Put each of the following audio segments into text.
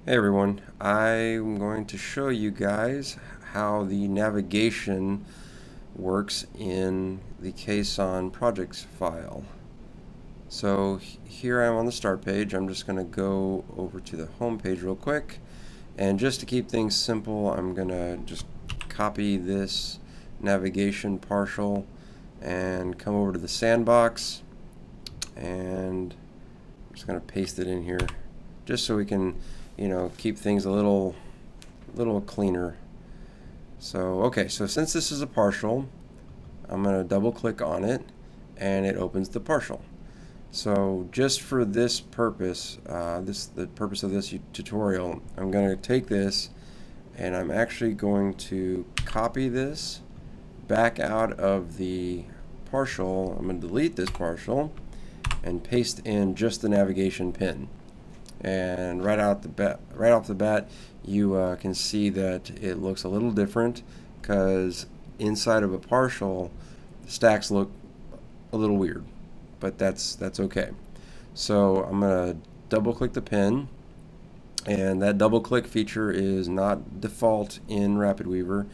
Hey everyone, I'm going to show you guys how the navigation works in the Caisson projects file. So here I am on the start page. I'm just going to go over to the home page real quick, and just to keep things simple, I'm going to just copy this navigation partial and come over to the sandbox, and I'm just going to paste it in here just so we can keep things a little cleaner. So since this is a partial, I'm going to double click on it and it opens the partial. So just for this purpose, the purpose of this tutorial, I'm going to take this and I'm actually going to copy this back out of the partial. I'm going to delete this partial and paste in just the navigation pin. And right off the bat, you can see that it looks a little different because inside of a partial, stacks look a little weird, but that's okay. So I'm gonna double click the pin, and that double click feature is not default in RapidWeaver.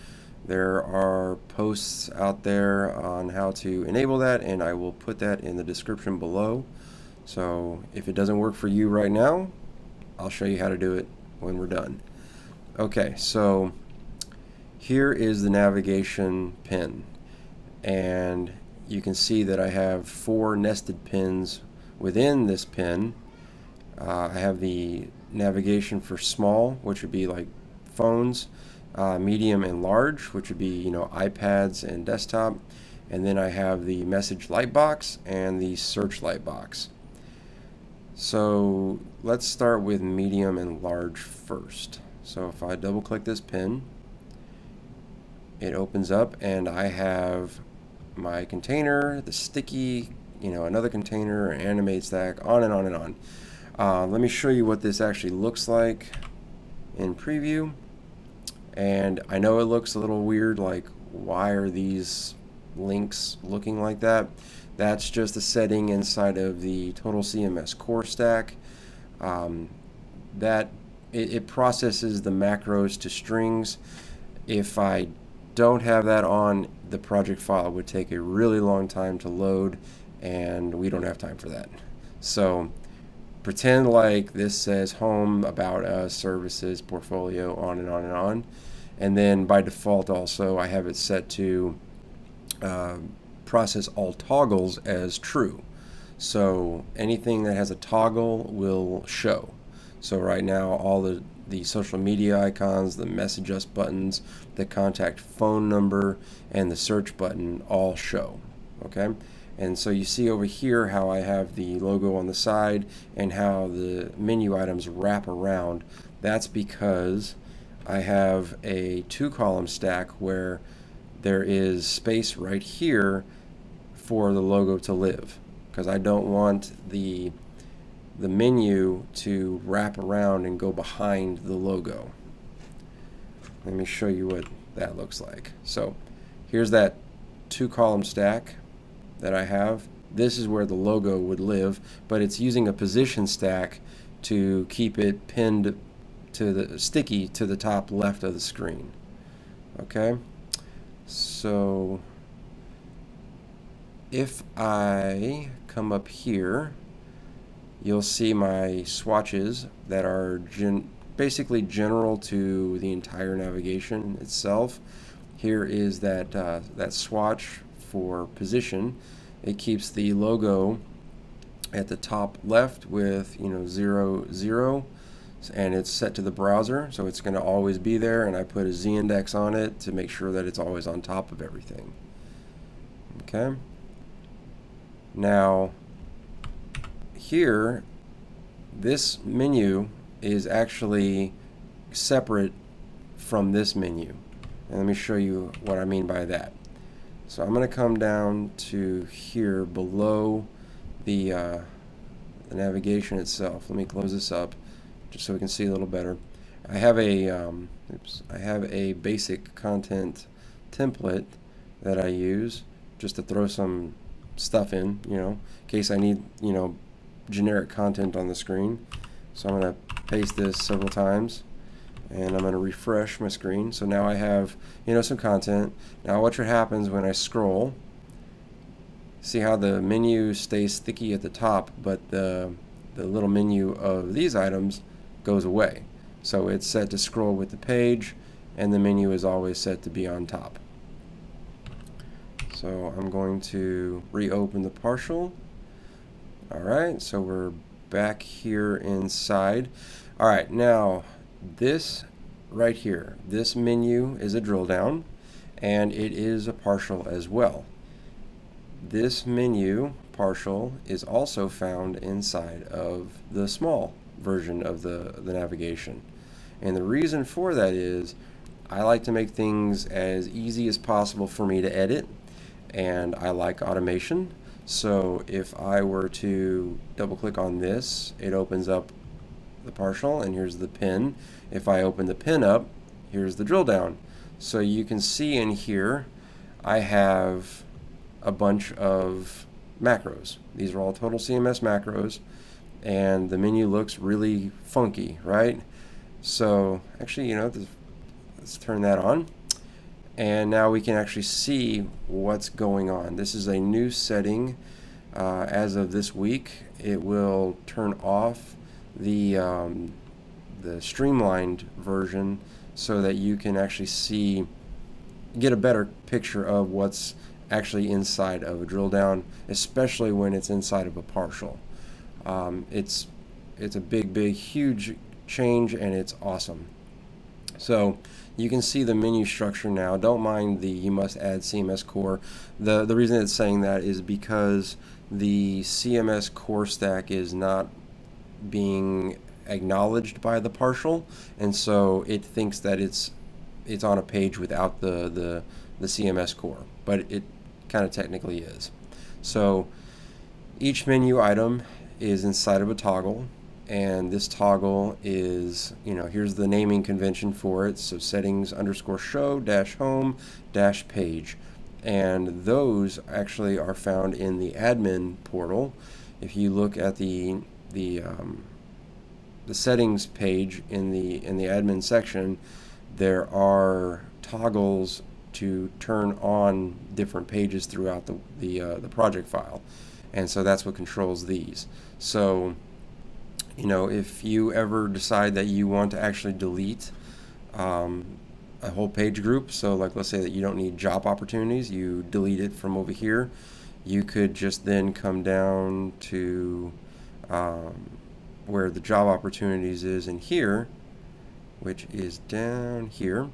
There are posts out there on how to enable that, and I will put that in the description below. So if it doesn't work for you right now, I'll show you how to do it when we're done. Okay, so here is the navigation pin, and you can see that I have 4 nested pins within this pin. I have the navigation for small, which would be like phones, medium and large, which would be iPads and desktop, and then I have the message light box and the search light box. So let's start with medium and large first. So if I double click this pin, it opens up and I have my container, the sticky, another container, an animate stack, on and on and on. Let me show you what this actually looks like in preview. And I know it looks a little weird, like why are these links looking like that? That's just a setting inside of the Total CMS core stack. It processes the macros to strings. If I don't have that on, the project file would take a really long time to load, and we don't have time for that. So pretend like this says home, about us, services, portfolio, on and on and on. And then by default also I have it set to process all toggles as true. So anything that has a toggle will show. So right now all the social media icons, the message us buttons, the contact phone number, and the search button all show. Okay? And so you see over here how I have the logo on the side and how the menu items wrap around. That's because I have a 2-column stack where there is space right here for the logo to live, because I don't want the menu to wrap around and go behind the logo. Let me show you what that looks like. So here's that 2-column stack that I have. This is where the logo would live, but it's using a position stack to keep it pinned to the sticky to the top left of the screen. Okay, so if I come up here, you'll see my swatches that are basically general to the entire navigation itself. Here is that swatch for position. It keeps the logo at the top left with 0, 0, and it's set to the browser, so it's going to always be there, and I put a z-index on it to make sure that it's always on top of everything. Okay. Now here, this menu is actually separate from this menu, and let me show you what I mean by that. So I'm going to come down to here below the navigation itself. Let me close this up just so we can see a little better. I have a basic content template that I use just to throw some stuff in case I need generic content on the screen. So I'm going to paste this several times, and I'm going to refresh my screen. So now I have, some content. Now watch what happens when I scroll. See how the menu stays sticky at the top, but the little menu of these items goes away. So it's set to scroll with the page, and the menu is always set to be on top. So I'm going to reopen the partial. Alright, so we're back here inside. Alright, now this right here, this menu is a drill down, and it is a partial as well. This menu partial is also found inside of the small version of the navigation. And the reason for that is I like to make things as easy as possible for me to edit, and I like automation. So if I were to double click on this, it opens up the partial, and here's the pin. If I open the pin up, here's the drill down. So you can see in here I have a bunch of macros. These are all total CMS macros, and the menu looks really funky, right? So actually, let's turn that on, and now we can actually see what's going on. This is a new setting as of this week. It will turn off the streamlined version so that you can actually get a better picture of what's actually inside of a drill down, especially when it's inside of a partial. It's a big, huge change, and it's awesome. So you can see the menu structure now. Don't mind the you must add CMS core. The reason it's saying that is because the CMS core stack is not being acknowledged by the partial, and so it thinks that it's on a page without the CMS core, but it kind of technically is. So each menu item is inside of a toggle, and this toggle is, here's the naming convention for it. So settings _ show -- home - page, and those actually are found in the admin portal. If you look at the settings page in the admin section, there are toggles to turn on different pages throughout the project file, and so that's what controls these. So if you ever decide that you want to actually delete a whole page group, so like let's say that you don't need job opportunities, you delete it from over here, you could just then come down to where the job opportunities is in here, which is down here,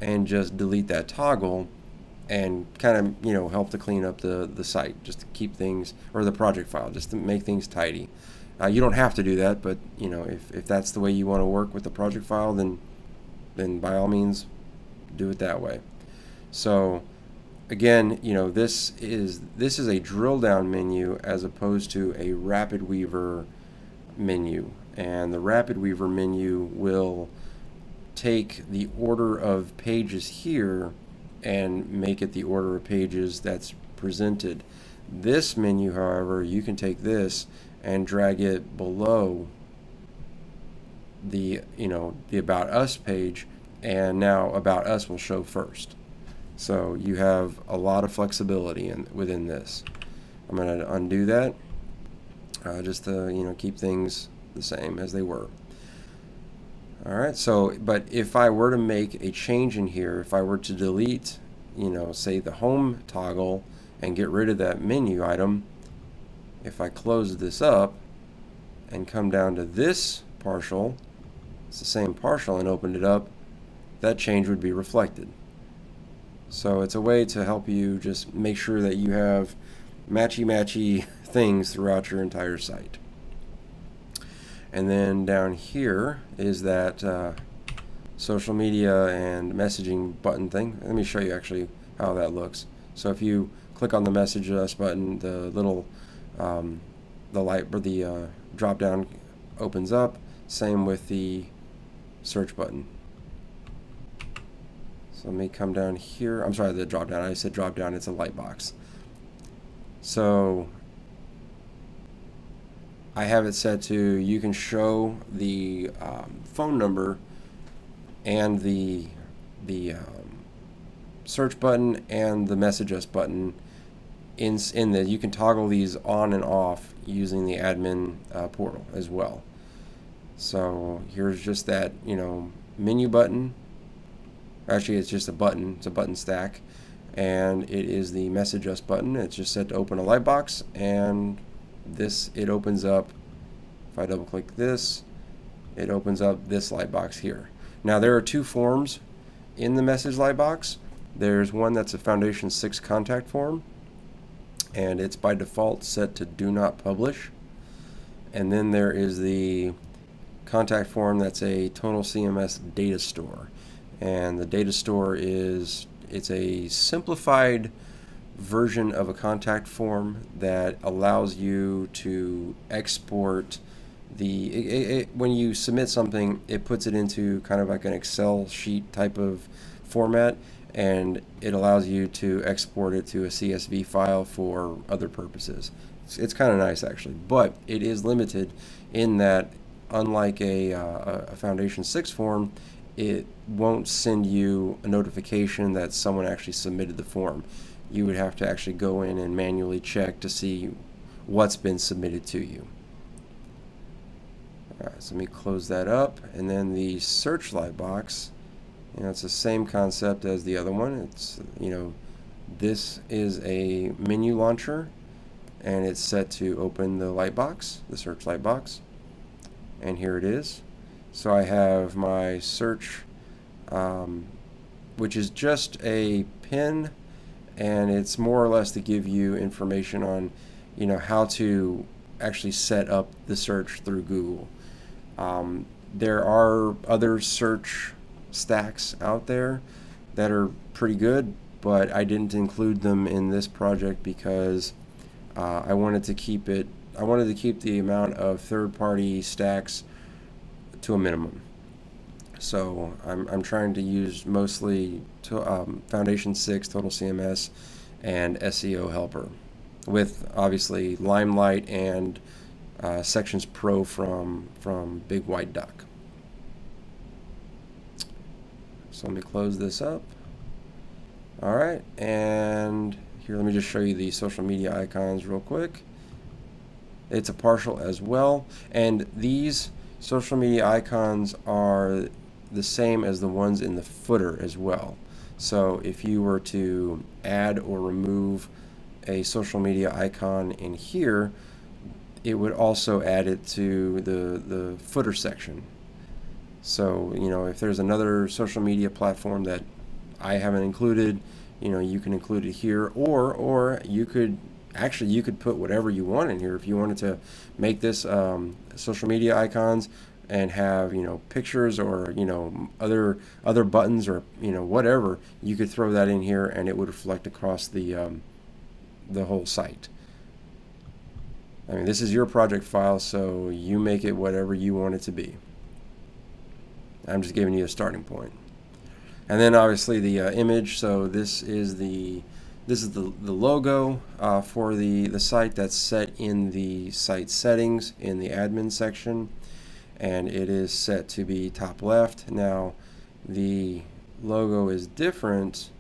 and just delete that toggle and kind of help to clean up the site, just to keep things, or the project file, just to make things tidy. You don't have to do that, but if that's the way you want to work with the project file, then by all means do it that way. So again, this is a drill down menu as opposed to a Rapid Weaver menu, and the Rapid Weaver menu will take the order of pages here and make it the order of pages that's presented. This menu, however, you can take this and drag it below the About Us page, and now About Us will show first. So you have a lot of flexibility within this. I'm going to undo that just to keep things the same as they were. Alright, so but if I were to make a change in here, if I were to delete say the home toggle and get rid of that menu item, if I close this up and come down to this partial, it's the same partial, and open it up, that change would be reflected. So it's a way to help you just make sure that you have matchy things throughout your entire site. And then down here is that social media and messaging button thing. Let me show you actually how that looks. So if you click on the Message Us button, the little the drop down opens up. Same with the search button. So let me come down here. I'm sorry, the drop down. I said drop down. It's a light box. So I have it set to you can show the phone number and the search button and the message us button in the, you can toggle these on and off using the admin portal as well. So here's just that, you know, menu button. Actually, it's just a button. It's a button stack, and it is the message us button. It's just set to open a lightbox, and this, it opens up. If I double click this, it opens up this lightbox here. Now there are two forms in the message lightbox. There's one that's a Foundation 6 contact form, and it's by default set to do not publish. And then there is the contact form that's a Total CMS data store. And the data store is, it's a simplified version of a contact form that allows you to export the, when you submit something, it puts it into kind of like an Excel sheet type of format, and it allows you to export it to a CSV file for other purposes. It's kind of nice actually, but it is limited in that, unlike a Foundation 6 form, it won't send you a notification that someone actually submitted the form. You would have to actually go in and manually check to see what's been submitted to you. Alright, so let me close that up, and then the search lightbox, you know, it's the same concept as the other one. It's, you know, this is a menu launcher, and it's set to open the lightbox, the search lightbox, and here it is. So I have my search, which is just a pin, and it's more or less to give you information on, you know, how to actually set up the search through Google. There are other search stacks out there that are pretty good, but I didn't include them in this project because I wanted to keep the amount of third-party stacks to a minimum. So I'm trying to use mostly Foundation 6, Total CMS, and SEO Helper, with obviously Limelight and Sections Pro from Big White Duck. So let me close this up. Alright, and here, let me just show you the social media icons real quick. It's a partial as well, and these social media icons are the same as the ones in the footer as well. So if you were to add or remove a social media icon in here, it would also add it to the footer section. So, you know, if there's another social media platform that I haven't included, you know, you can include it here, or you could actually, you could put whatever you want in here. If you wanted to make this social media icons and have, you know, pictures or, you know, other buttons or, you know, whatever, you could throw that in here and it would reflect across the whole site. I mean, this is your project file, so you make it whatever you want it to be. I'm just giving you a starting point. And then obviously the image. So this is the logo for the site that's set in the site settings in the admin section, and it is set to be top left. Now the logo is different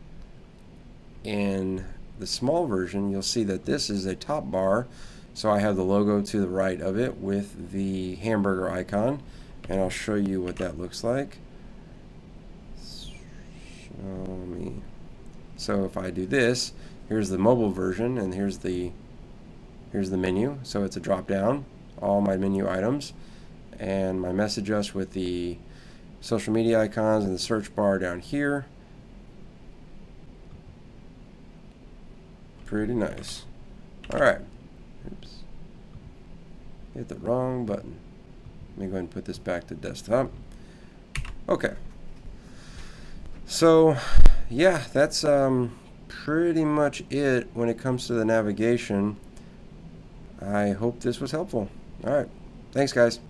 in the small version. You'll see that this is a top bar, so I have the logo to the right of it with the hamburger icon, and I'll show you what that looks like. Show me. So if I do this, here's the mobile version, and here's the menu. So it's a drop down, all my menu items, and my message us with the social media icons and the search bar down here. Pretty nice. Alright. Oops. Hit the wrong button. Let me go ahead and put this back to desktop. Okay. So, yeah, that's pretty much it when it comes to the navigation. I hope this was helpful. Alright. Thanks, guys.